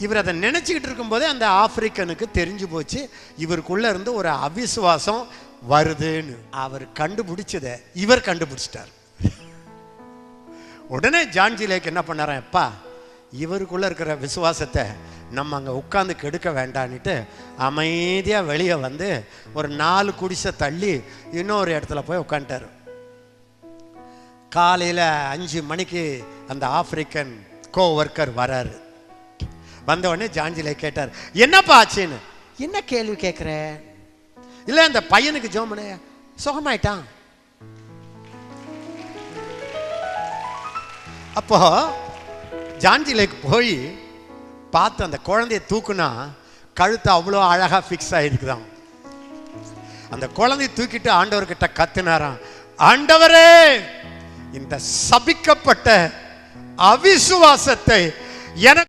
இவர் அதை நினைச்சுக்கிட்டு இருக்கும்போதே அந்த ஆப்பிரிக்கனுக்கு தெரிஞ்சு போச்சு இவருக்குள்ள இருந்து ஒரு அவிசுவாசம் வருதுன்னு. அவர் கண்டுபிடிச்சதை இவர் கண்டுபிடிச்சிட்டார். உடனே ஜான் ஜி லேக் என்ன பண்ணாராம், எப்பா இவருக்குள்ள இருக்கிற விசுவாசத்தை நம்ம அங்கே உட்காந்து கெடுக்க வேண்டான்னுட்டு அமைதியாக வெளியே வந்து ஒரு 4 குடிசை தள்ளி இன்னொரு இடத்துல போய் உட்காந்துட்டார். காலையில் 5 மணிக்கு அந்த ஆப்பிரிக்கன் கோவர்க்கர் வராரு. வந்த உடனே ஜான் ஜி லேக் கேட்டார், என்னப்பா ஆச்சுன்னு. என்ன கேள்வி கேட்குற? இல்லை அந்த பையனுக்கு ஜோமனே சுகமாயிட்டான். அப்போ ஜான் ஜி லேக் போய் பார்த்து அந்த குழந்தைய தூக்குனா கழுத்து அவ்வளோ அழகா ஃபிக்ஸ் ஆகிருக்குதான். அந்த குழந்தைய தூக்கிட்டு ஆண்டவர்கிட்ட கத்துனாராம், ஆண்டவரே இந்த சபிக்கப்பட்ட அவிசுவாசத்தை எனக்கு